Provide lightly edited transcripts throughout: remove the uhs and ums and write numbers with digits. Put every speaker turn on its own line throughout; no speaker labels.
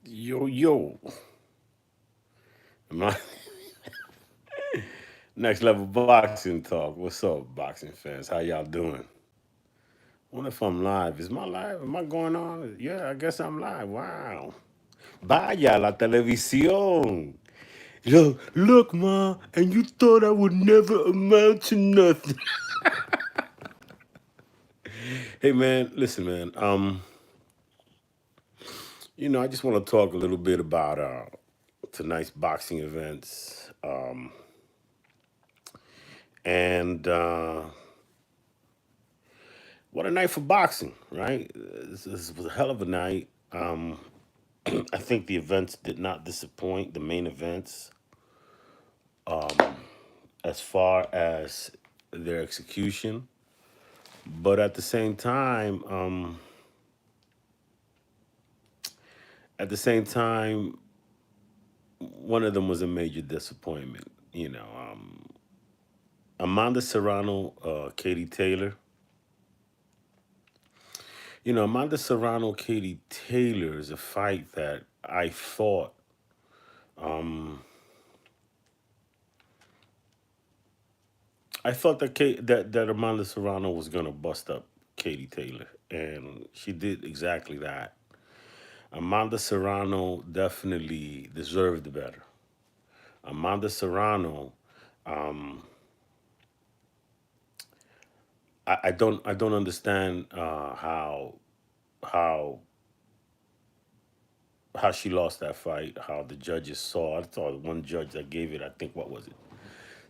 Yo, yo. My next level boxing talk. What's up, boxing fans? How y'all doing? Wonder if I'm live. Is my live? Am I going on? Yeah, I guess I'm live. Wow. Vaya la televisión. Look, ma, and you thought I would never amount to nothing. Hey, man, listen, man. I just want to talk a little bit about tonight's boxing events. And what a night for boxing, right? This was a hell of a night. I think the events did not disappoint, the main events, as far as their execution. But at the same time, one of them was a major disappointment. Amanda Serrano, Katie Taylor. Amanda Serrano, Katie Taylor is a fight that I thought that Amanda Serrano was gonna bust up Katie Taylor, and she did exactly that. Amanda Serrano definitely deserved better. Amanda Serrano, um, I don't understand how how she lost that fight. How the judges saw. I thought one judge that gave it. I think what was it,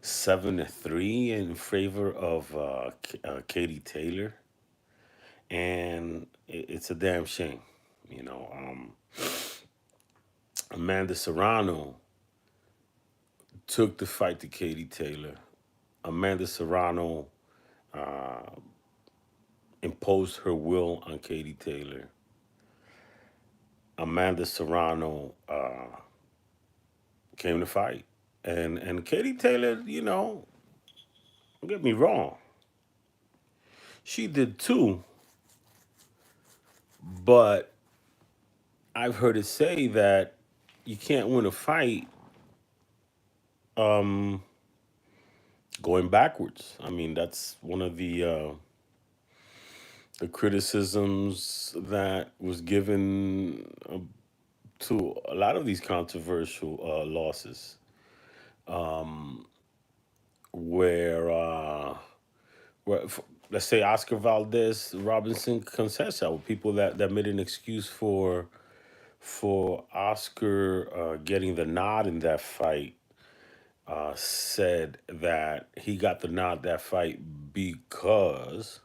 7-3 in favor of Katie Taylor, and it's a damn shame. You know, um, Amanda Serrano took the fight to Katie Taylor. Amanda Serrano uh, imposed her will on Katie Taylor. Amanda Serrano came to fight, and Katie Taylor, don't get me wrong, she did too. But I've heard it say that you can't win a fight um, going backwards. I mean, that's one of the criticisms that was given to a lot of these controversial losses, where where f- let's say Oscar Valdez, Robinson Conceição, people that made an excuse for Oscar getting the nod in that fight, said that he got the nod that fight because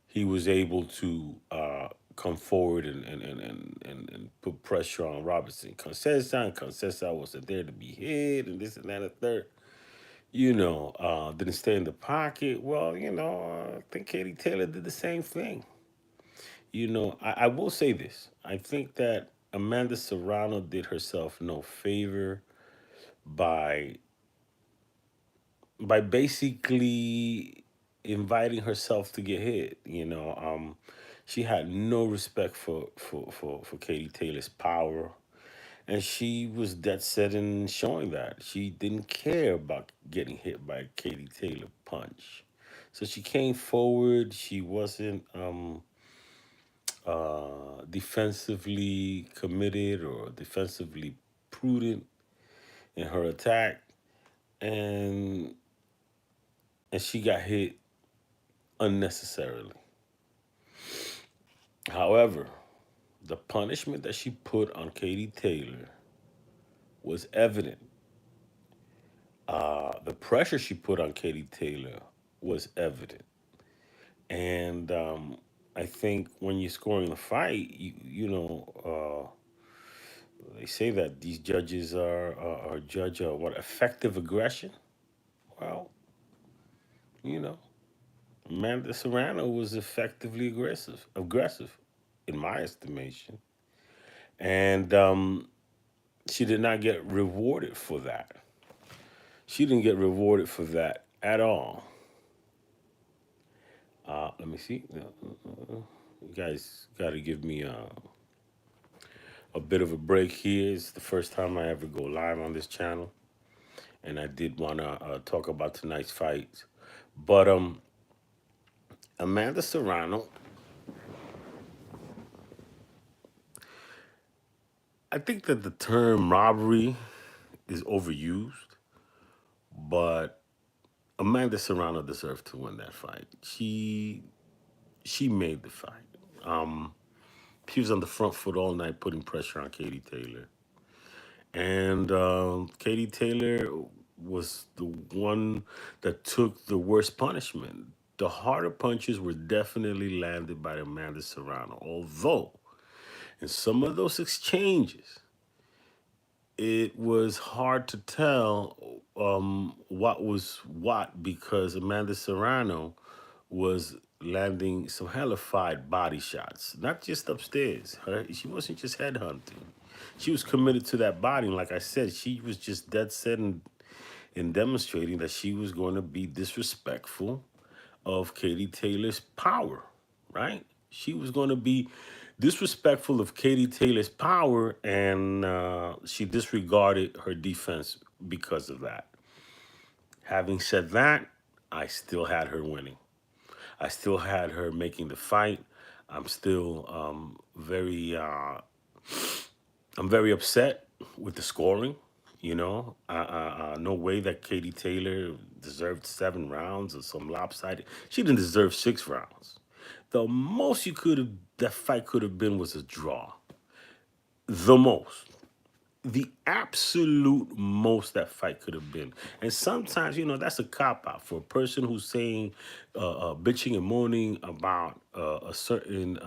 he was able to come forward and put pressure on Robinson. Conceição wasn't there to be hit, and this and that and the third. Didn't stay in the pocket. Well, I think Katie Taylor did the same thing. I will say this. I think that Amanda Serrano did herself no favor by basically inviting herself to get hit. She had no respect for Katie Taylor's power, and she was dead set in showing that she didn't care about getting hit by a Katie Taylor punch. So she came forward. She wasn't defensively committed or defensively prudent in her attack, and she got hit unnecessarily. However, the punishment that she put on Katie Taylor was evident. The pressure she put on Katie Taylor was evident. And I think when you're scoring a fight, they say that these judges are judge what effective aggression. Well, you know, Amanda Serrano was effectively aggressive, in my estimation, and she did not get rewarded for that. She didn't get rewarded for that at all. Let me see. You guys got to give me a bit of a break here. It's the first time I ever go live on this channel, and I did want to talk about tonight's fight. But Amanda Serrano, I think that the term robbery is overused, but Amanda Serrano deserved to win that fight. She made the fight. Um, she was on the front foot all night, putting pressure on Katie Taylor. And Katie Taylor was the one that took the worst punishment. The harder punches were definitely landed by Amanda Serrano. Although, in some of those exchanges, it was hard to tell what was what because Amanda Serrano was landing some hellified body shots, not just upstairs. She wasn't just headhunting. She was committed to that body. And like I said, she was just dead set in demonstrating that she was going to be disrespectful of Katie Taylor's power, right? She was going to be disrespectful of Katie Taylor's power, and she disregarded her defense because of that. Having said that, I still had her winning. I still had her making the fight. I'm still I'm very upset with the scoring. You know, no way that Katie Taylor deserved 7 rounds or some lopsided. She didn't deserve 6 rounds. The most that fight could have been was a draw. The most. The absolute most that fight could have been. And sometimes, that's a cop out for a person who's saying, bitching and moaning about a certain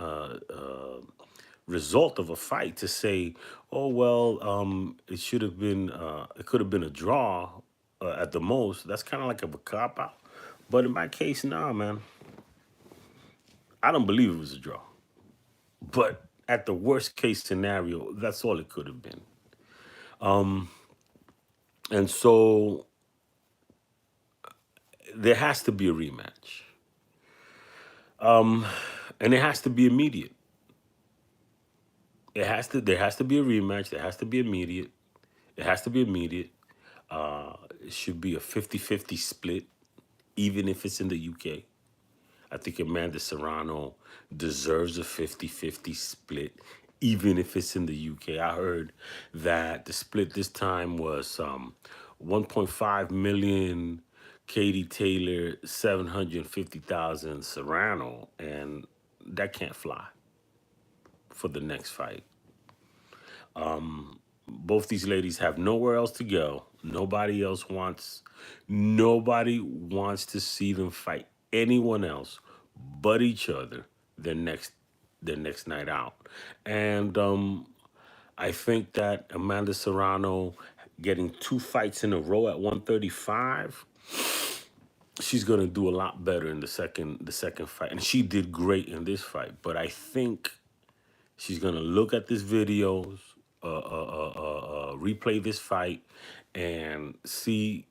result of a fight to say, oh, well, it could have been a draw at the most. That's kind of like a cop out. But in my case, nah, man, I don't believe it was a draw. But at the worst case scenario, that's all it could have been. And so there has to be a rematch. And it has to be immediate. There has to be a rematch. There has to be immediate. It has to be immediate. It should be a 50-50 split, even if it's in the UK. I think Amanda Serrano deserves a 50-50 split, even if it's in the UK. I heard that the split this time was 1.5 million Katie Taylor, 750,000 Serrano, and that can't fly for the next fight. Both these ladies have nowhere else to go. Nobody wants to see them fight anyone else but each other their next night out. And I think that Amanda Serrano getting 2 fights in a row at 135, she's gonna do a lot better in the second fight. And she did great in this fight. But I think she's gonna look at this videos, replay this fight, and see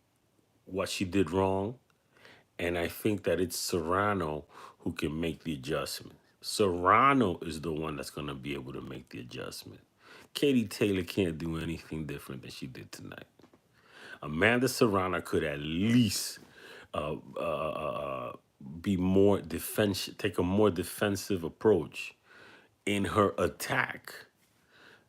what she did wrong. And I think that it's Serrano who can make the adjustment. Serrano is the one that's gonna be able to make the adjustment. Katie Taylor can't do anything different than she did tonight. Amanda Serrano could at least uh, uh, uh, be more take a more defensive approach in her attack.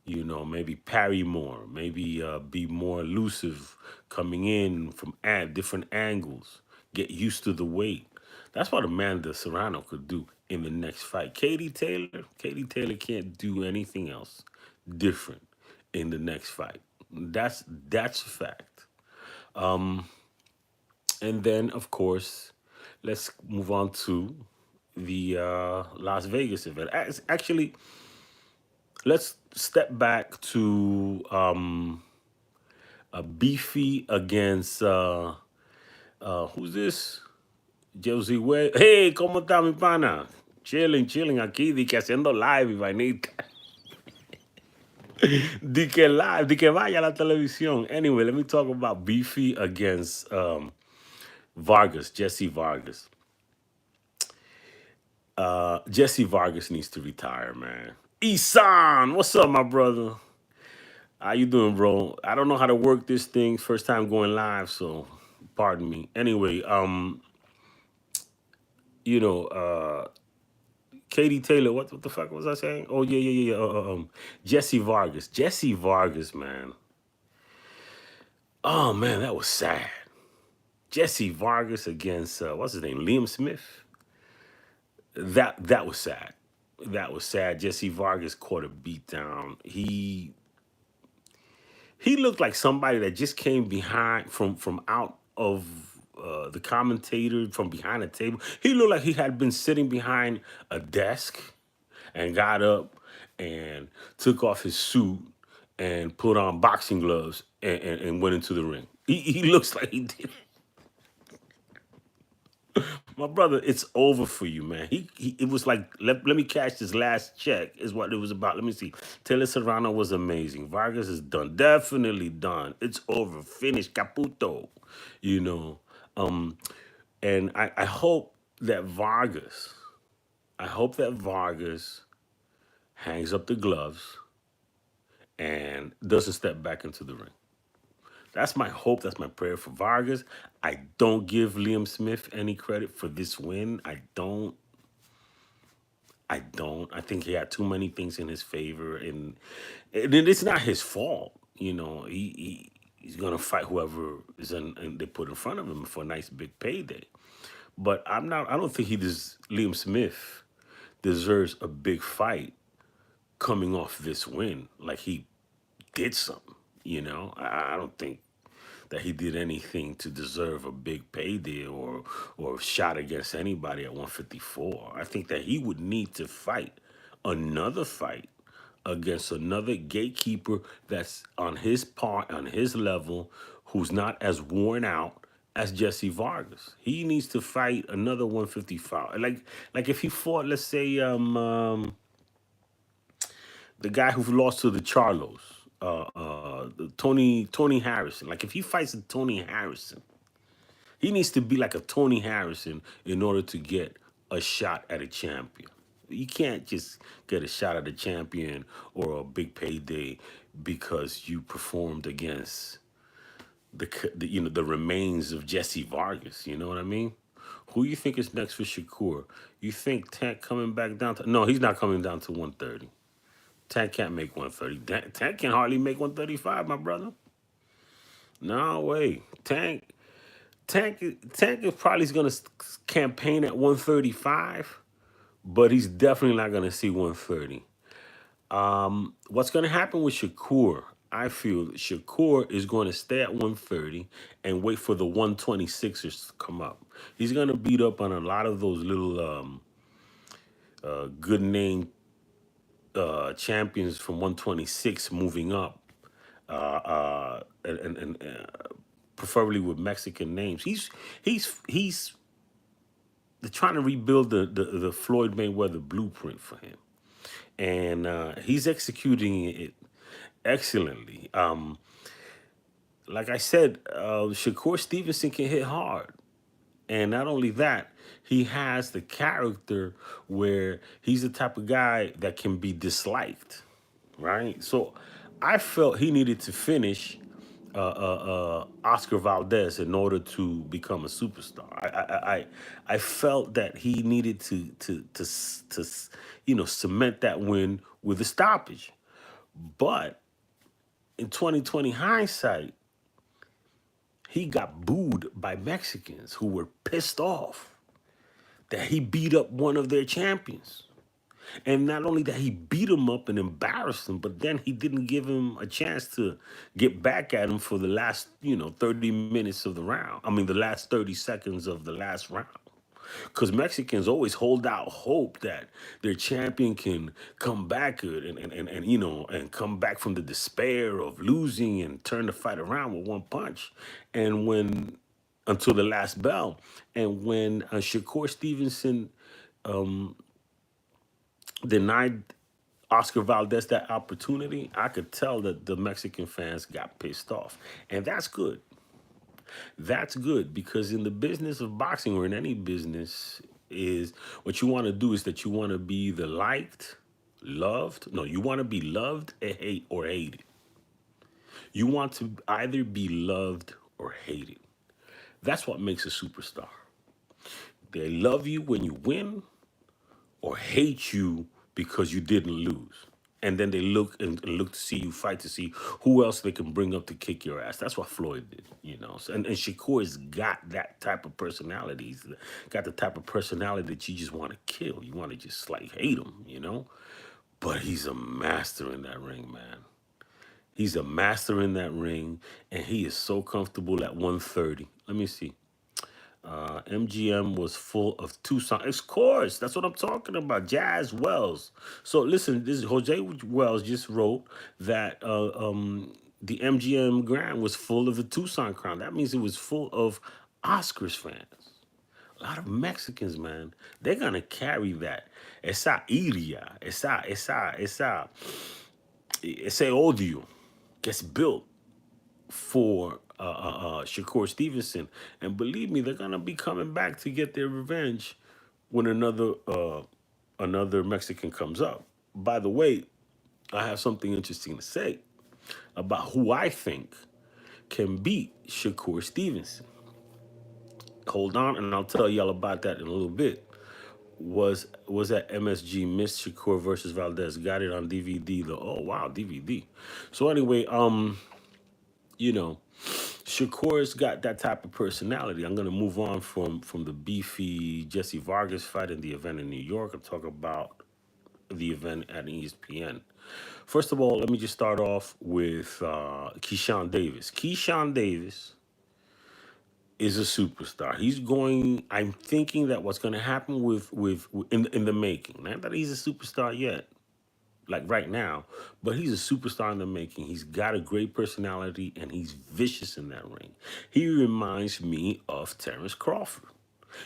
Maybe parry more, maybe be more elusive coming in from different angles, get used to the weight. That's what Amanda Serrano could do in the next fight. Katie Taylor can't do anything else different in the next fight. That's a fact. And then, of course, let's move on to the Las Vegas event. Actually, let's step back to a beefy against who's this? Josie Way. Hey, ¿cómo está mi pana? Chilling aquí, di que haciendo live y vainita. Di que live, di que vaya a la televisión. Anyway, let me talk about beefy against Vargas, Jesse Vargas. Jesse Vargas needs to retire, man. Isan, what's up, my brother? How you doing, bro? I don't know how to work this thing. First time going live, so pardon me. Anyway, you know, Katie Taylor. What the fuck was I saying? Oh yeah, yeah, yeah. Jesse Vargas. Jesse Vargas, man. Oh man, that was sad. Jesse Vargas against what's his name? Liam Smith. That was sad. That was sad. Jesse Vargas caught a beat down. He looked like somebody that just came behind from out of the commentator from behind a table. He looked like he had been sitting behind a desk and got up and took off his suit and put on boxing gloves and went into the ring. He looks like he did. My brother, it's over for you, man. He it was like let me cash this last check is what it was about. Let me see. Taylor Serrano was amazing. Vargas is done, definitely done. It's over, finished, caputo. You know, um, and I hope that Vargas hangs up the gloves and doesn't step back into the ring. That's my hope. That's my prayer for Vargas. I don't give Liam Smith any credit for this win. I don't. I don't. I think he had too many things in his favor, and it's not his fault. You know, he's gonna fight whoever is and they put in front of him for a nice big payday. But I'm not. I don't think Liam Smith deserves a big fight coming off this win. Like he did something. You know, I don't think that he did anything to deserve a big payday or shot against anybody at 154. I think that he would need to fight another fight against another gatekeeper that's on his part, on his level, who's not as worn out as Jesse Vargas. He needs to fight another 155. Like if he fought, let's say, the guy who lost to the Charlos, Tony Harrison. Like if he fights a Tony Harrison, he needs to be like a Tony Harrison in order to get a shot at a champion. You can't just get a shot at a champion or a big payday because you performed against the remains of Jesse Vargas. You know what I mean? Who you think is next for Shakur? You think Tank coming back down to? No, he's not coming down to 130. Tank can't make 130. Tank can hardly make 135, my brother. No way. Tank is probably going to campaign at 135, but he's definitely not going to see 130. What's going to happen with Shakur? I feel that Shakur is going to stay at 130 and wait for the 126ers to come up. He's going to beat up on a lot of those little good name champions from 126 moving up, and preferably with Mexican names. He's trying to rebuild the Floyd Mayweather blueprint for him, and he's executing it excellently. Like I said, Shakur Stevenson can hit hard. And not only that, he has the character where he's the type of guy that can be disliked, right? So I felt he needed to finish Oscar Valdez in order to become a superstar. I felt that he needed to cement that win with a stoppage. But in 2020 hindsight, he got booed by Mexicans who were pissed off that he beat up one of their champions. And not only that he beat him up and embarrassed him, but then he didn't give him a chance to get back at him for the last, 30 minutes of the round. I mean, the last 30 seconds of the last round. Because Mexicans always hold out hope that their champion can come back good and come back from the despair of losing and turn the fight around with one punch. And when until the last bell, and when Shakur Stevenson denied Oscar Valdez that opportunity, I could tell that the Mexican fans got pissed off, and that's good. That's good because in the business of boxing or in any business is what you want to do is that you want to be the liked, Loved? No, you want to be loved or hated. You want to either be loved or hated. That's what makes a superstar. They love you when you win or hate you because you didn't lose. And then they look and look to see you fight to see who else they can bring up to kick your ass. That's what Floyd did, you know. So, and Shakur's got that type of personality. He's got the type of personality that you just want to kill. You want to just like hate him, you know. But he's a master in that ring, man. He's a master in that ring, and he is so comfortable at 130. Let me see. MGM was full of Tucson. Of course, that's what I'm talking about. Jazz Wells. So listen, this Jose Wells just wrote that the MGM Grand was full of the Tucson crowd. That means it was full of Oscars fans. A lot of Mexicans, man. They're gonna carry that. Esa iria, ese odio gets built for Shakur Stevenson, and believe me, they're gonna be coming back to get their revenge when another Mexican comes up. By the way, I have something interesting to say about who I think can beat Shakur Stevenson. Hold on, and I'll tell y'all about that in a little bit. Was at MSG Miss Shakur versus Valdez. Got it on DVD. Oh wow, DVD. So anyway, you know, Shakur's got that type of personality. I'm gonna move on from the beefy Jesse Vargas fight in the event in New York and talk about the event at ESPN. First of all, let me just start off with Keyshawn Davis. Keyshawn Davis is a superstar. He's going. I'm thinking that what's going to happen in the making. Not that he's a superstar yet, like right now, but he's a superstar in the making. He's got a great personality and he's vicious in that ring. He reminds me of Terrence Crawford.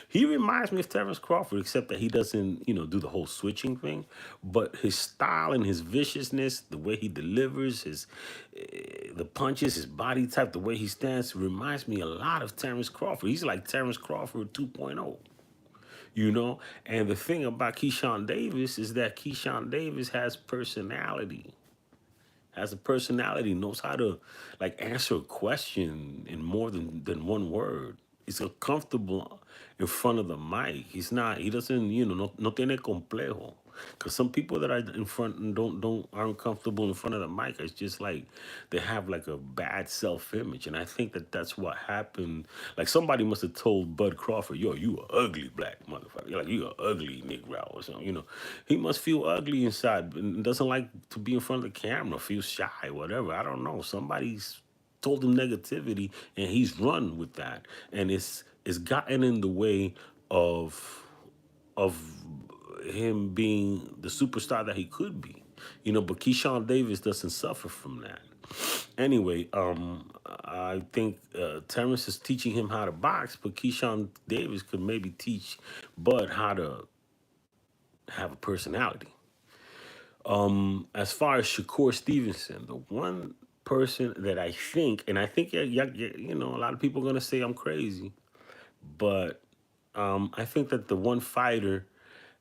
He reminds me of Terrence Crawford, except that he doesn't, do the whole switching thing. But his style and his viciousness, the way he delivers, the punches, his body type, the way he stands, reminds me a lot of Terrence Crawford. He's like Terrence Crawford 2.0. And the thing about Keyshawn Davis is that Keyshawn Davis has personality, knows how to like answer a question in more than one word. He's comfortable in front of the mic. He doesn't, no tiene complejo. Because some people that are in front and aren't comfortable in front of the mic, it's just like they have like a bad self-image. And I think that that's what happened. Like somebody must have told Bud Crawford, yo, you a ugly black motherfucker. You're like, you a ugly Negro or something, He must feel ugly inside and doesn't like to be in front of the camera, feels shy, whatever. I don't know. Somebody's told him negativity and he's run with that. And it's gotten in the way of him being the superstar that he could be. But Keyshawn Davis doesn't suffer from that. Anyway, I think Terrence is teaching him how to box, but Keyshawn Davis could maybe teach Bud how to have a personality. As far as Shakur Stevenson, the one person that I think, and I think a lot of people are gonna say I'm crazy, but I think that the one fighter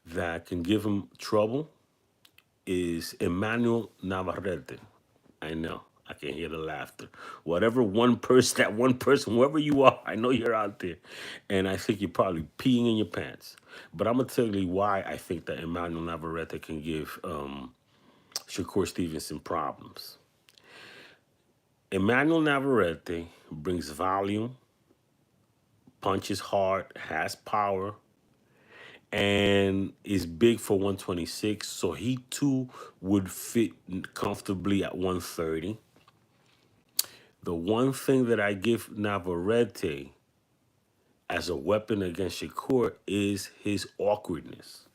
that can give him trouble is Emmanuel Navarrete. I know. I can hear the laughter. Whatever that one person, whoever you are, I know you're out there. And I think you're probably peeing in your pants. But I'm going to tell you why I think that Emmanuel Navarrete can give Shakur Stevenson problems. Emmanuel Navarrete brings volume, punches hard, has power, and is big for 126, so he too would fit comfortably at 130. The one thing that I give Navarrete as a weapon against Shakur is his awkwardness.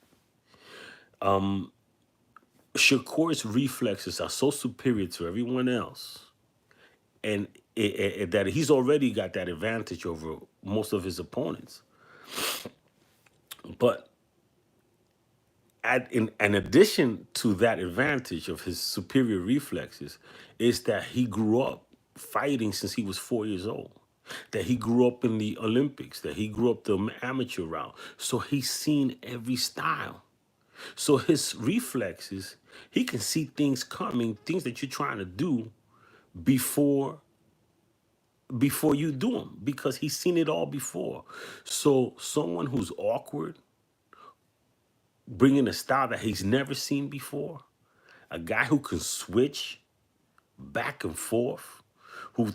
Shakur's reflexes are so superior to everyone else, and that he's already got that advantage over most of his opponents. But in addition to that advantage of his superior reflexes, is that he grew up fighting since he was 4 years old. That he grew up in the Olympics. That he grew up the amateur route. So he's seen every style. So his reflexes, he can see things coming, things that you're trying to do before you do them, because he's seen it all before. So someone who's awkward, bringing a style that he's never seen before, a guy who can switch back and forth, who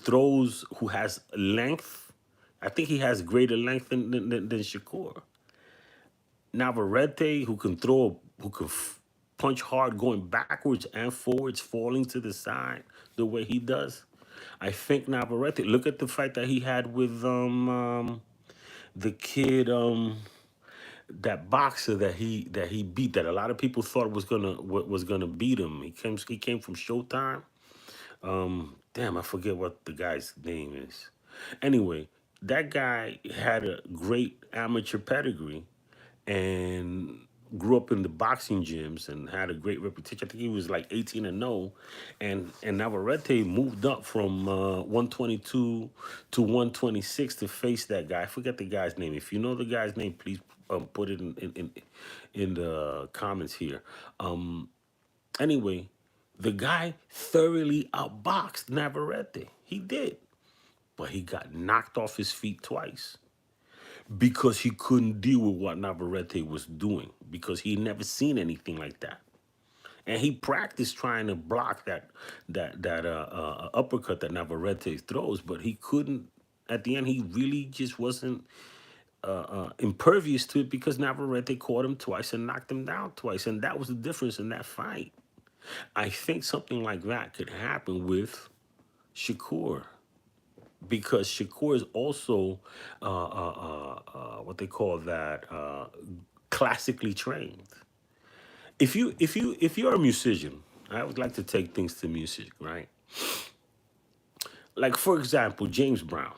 has length. I think he has greater length than Shakur. Navarrete, who can punch hard going backwards and forwards, falling to the side the way he does. I think Navarrete. Look at the fight that he had with the kid, that boxer that he beat, that a lot of people thought was gonna beat him. He came from Showtime. Damn, I forget what the guy's name is. Anyway, that guy had a great amateur pedigree and grew up in the boxing gyms and had a great reputation. I think he was like 18-0, and Navarrete moved up from 122 to 126 to face that guy. I forget the guy's name. If you know the guy's name, please put it in the comments here. Anyway, the guy thoroughly outboxed Navarrete. He did, but he got knocked off his feet twice because he couldn't deal with what Navarrete was doing, because he never seen anything like that. And he practiced trying to block that uppercut that Navarrete throws, but he couldn't. At the end, he really just wasn't impervious to it, because Navarrete caught him twice and knocked him down twice, and that was the difference in that fight. I think something like that could happen with Shakur, because Shakur is also what they call that, classically trained. If you're a musician, I would like to take things to music, right? Like, for example, James Brown.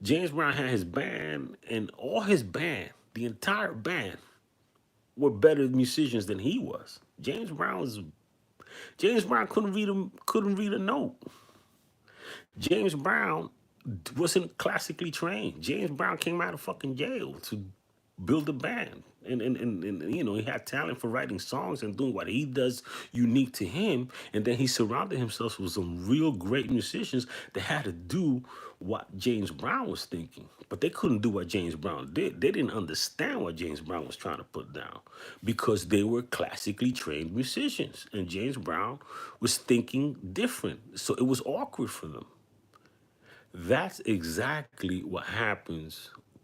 James Brown had his band, and all his band, the entire band, were better musicians than he was. James Brown couldn't read a note. James Brown wasn't classically trained. James Brown came out of fucking jail to build a band. And he had talent for writing songs and doing what he does unique to him. And then he surrounded himself with some real great musicians that had to do what James Brown was thinking. But they couldn't do what James Brown did. They didn't understand what James Brown was trying to put down, because they were classically trained musicians. And James Brown was thinking different. So it was awkward for them. That's exactly what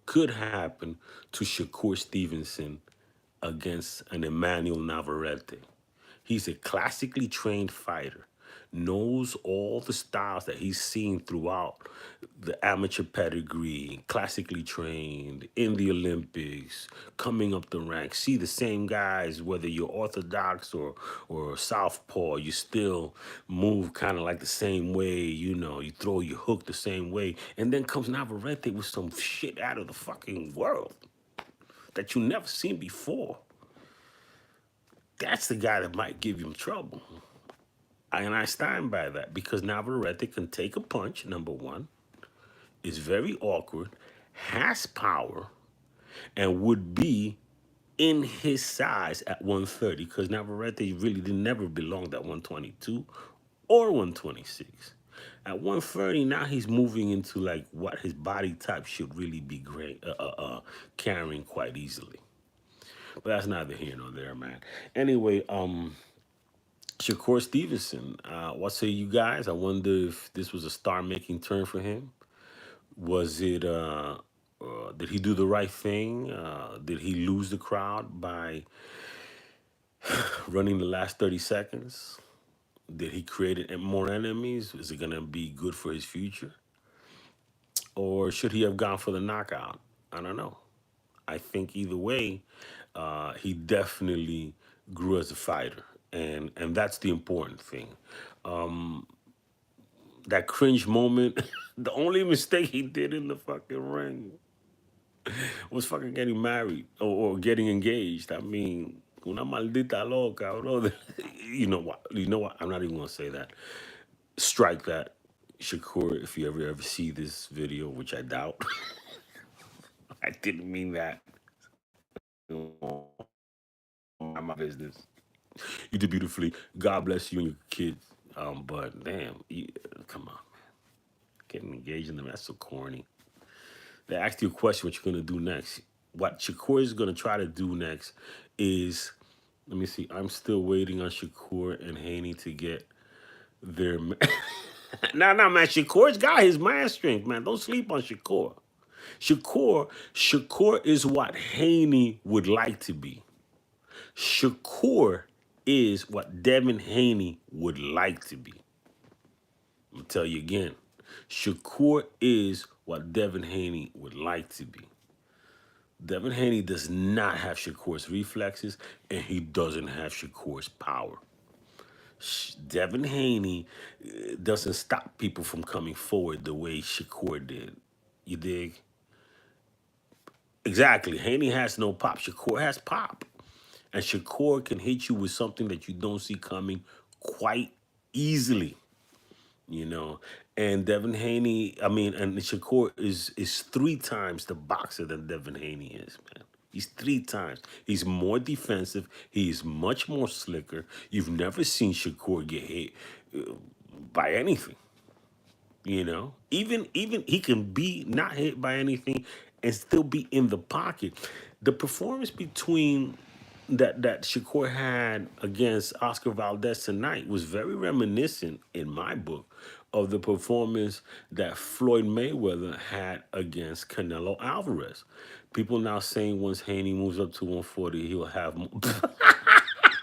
could happen to Shakur Stevenson against an Emmanuel Navarrete. He's a classically trained fighter, knows all the styles that he's seen throughout the amateur pedigree, classically trained in the Olympics, coming up the ranks. See the same guys, whether you're orthodox or southpaw, you still move kind of like the same way. You throw your hook the same way. And then comes Navarrete with some shit out of the fucking world that you never seen before. That's the guy that might give him trouble. And I stand by that, because Navarrete can take a punch, number one, is very awkward, has power, and would be in his size at 130, because Navarrete really did never belonged at 122 or 126. At 130, now he's moving into like what his body type should really be great, carrying quite easily. But that's neither here nor there, man. Anyway, Shakur Stevenson, what say you guys? I wonder if this was a star-making turn for him. Was it? Did he do the right thing? Did he lose the crowd by running the last 30 seconds? Did he create more enemies? Is it gonna be good for his future? Or should he have gone for the knockout? I don't know. I think either way, he definitely grew as a fighter, and that's the important thing. That cringe moment, the only mistake he did in the fucking ring was fucking getting married or getting engaged. I mean, una maldita loca, bro. You know what? You know what? I'm not even gonna say that. Strike that, Shakur. If you ever see this video, which I doubt, I didn't mean that. I'm Not my business. You do beautifully. God bless you and your kids. But damn, come on, getting engaged in them, that's so corny. They asked you a question, what you're gonna do next. What Shakur is gonna try to do next is, let me see. I'm still waiting on Shakur and Haney to get their. Nah, man. Shakur's got his man strength, man. Don't sleep on Shakur. Shakur is what Haney would like to be. Shakur is what Devin Haney would like to be. I'm gonna tell you again. Shakur is what Devin Haney would like to be. Devin Haney does not have Shakur's reflexes, and he doesn't have Shakur's power. Devin Haney doesn't stop people from coming forward the way Shakur did. You dig? Exactly. Haney has no pop. Shakur has pop. And Shakur can hit you with something that you don't see coming quite easily. You know. And Devin Haney, and Shakur is 3 times the boxer than Devin Haney is, man. He's 3 times. He's more defensive. He's much more slicker. You've never seen Shakur get hit by anything. You know, even he can be not hit by anything and still be in the pocket. The performance between that Shakur had against Oscar Valdez tonight was very reminiscent, in my book, of the performance that Floyd Mayweather had against Canelo Alvarez. People now saying once Haney moves up to 140, he'll have more.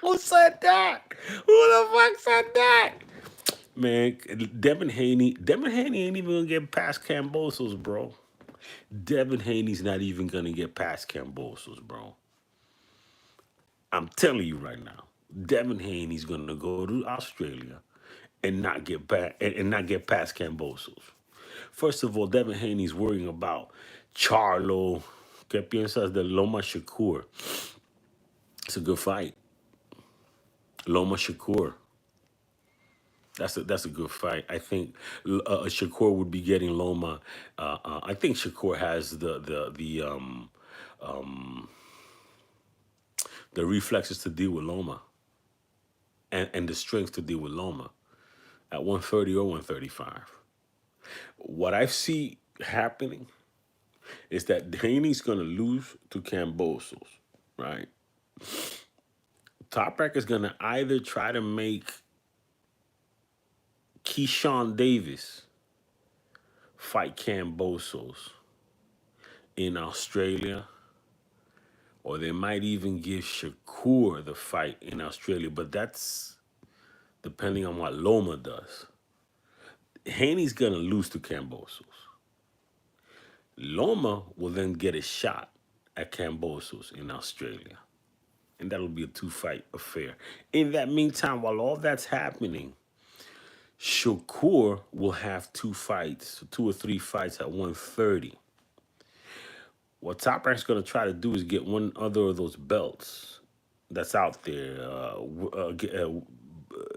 Who said that? Who the fuck said that? Man, Devin Haney ain't even gonna get past Cambosos, bro. Devin Haney's not even gonna get past Cambosos, bro. I'm telling you right now, Devin Haney's gonna go to Australia and not get back and not get past Cambosos. First of all, Devin Haney's worrying about Charlo. ¿Qué piensas de Loma Shakur? It's a good fight. Loma Shakur. That's a good fight. I think Shakur would be getting Loma. I think Shakur has the reflexes to deal with Loma and the strength to deal with Loma at 130 or 135. What I see happening is that Haney's gonna lose to Cambosos, right? Top Rank is gonna either try to make Keyshawn Davis fight Cambosos in Australia, or they might even give Shakur the fight in Australia, but that's depending on what Loma does. Haney's gonna lose to Cambosos. Loma will then get a shot at Cambosos in Australia, and that'll be a 2-fight affair. In that meantime, while all that's happening, Shakur will have 2 fights, 2 or 3 fights at 130. What Top Rank's going to try to do is get one other of those belts that's out there.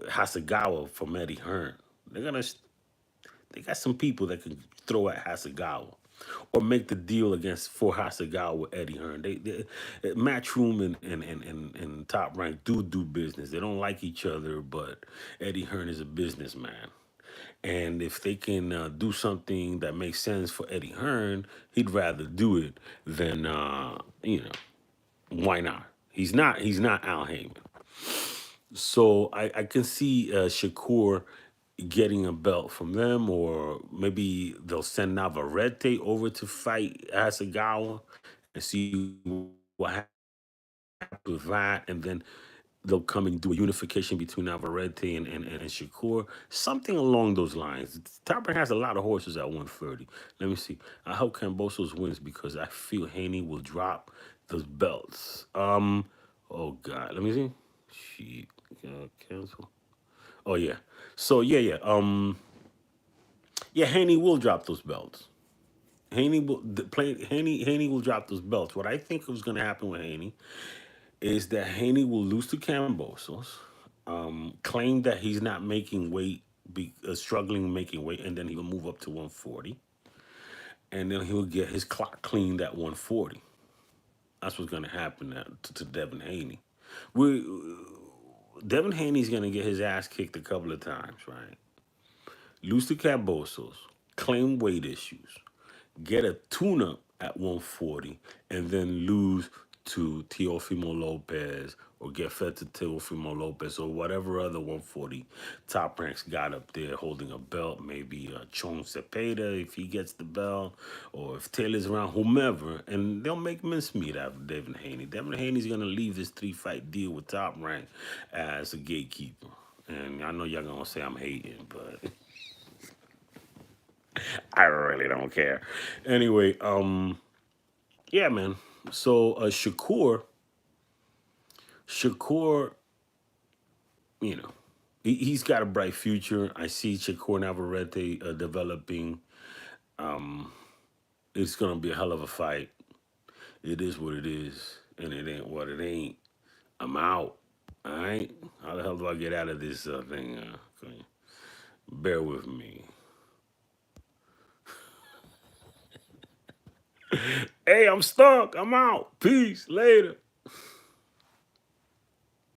Hasagawa from Eddie Hearn. They got some people that can throw at Hasagawa, or make the deal against for Hasagawa with Eddie Hearn. Matchroom and Top Rank do business. They don't like each other, but Eddie Hearn is a businessman. And if they can do something that makes sense for Eddie Hearn, he'd rather do it than why not? He's not Al Heyman. So I can see Shakur getting a belt from them, or maybe they'll send Navarrete over to fight Asagawa and see what happens with that, and then they'll come and do a unification between Navarrete and Shakur, something along those lines. Top Rank has a lot of horses at 130. Let me see. I hope Cambosos wins because I feel Haney will drop those belts. Oh God, let me see. Shit, cancel. Oh yeah. So yeah. Yeah. Haney will drop those belts. Haney will drop those belts. What I think was going to happen with Haney is that Haney will lose to Cambosos, claim that he's not making weight, struggling making weight, and then he'll move up to 140, and then he'll get his clock cleaned at 140. That's what's going to happen to Devin Haney. We Devin Haney's gonna get his ass kicked a couple of times, right? Lose to Cambosos, claim weight issues, get a tune-up at 140, and then lose to Teofimo Lopez or get fed to Teofimo Lopez or whatever other 140 top ranks got up there holding a belt, maybe Chong Cepeda if he gets the belt, or if Taylor's around, whomever, and they'll make mincemeat out of Devin Haney. Devin Haney's going to leave this 3-fight deal with Top Rank as a gatekeeper. And I know y'all going to say I'm hating, but I really don't care. Anyway, yeah, man. So Shakur, you know, he's got a bright future. I see Shakur Navarrete developing. It's gonna be a hell of a fight. It is what it is, and it ain't what it ain't. I'm out. All right. How the hell do I get out of this thing? Okay. Bear with me. Hey, I'm stuck. I'm out. Peace. Later.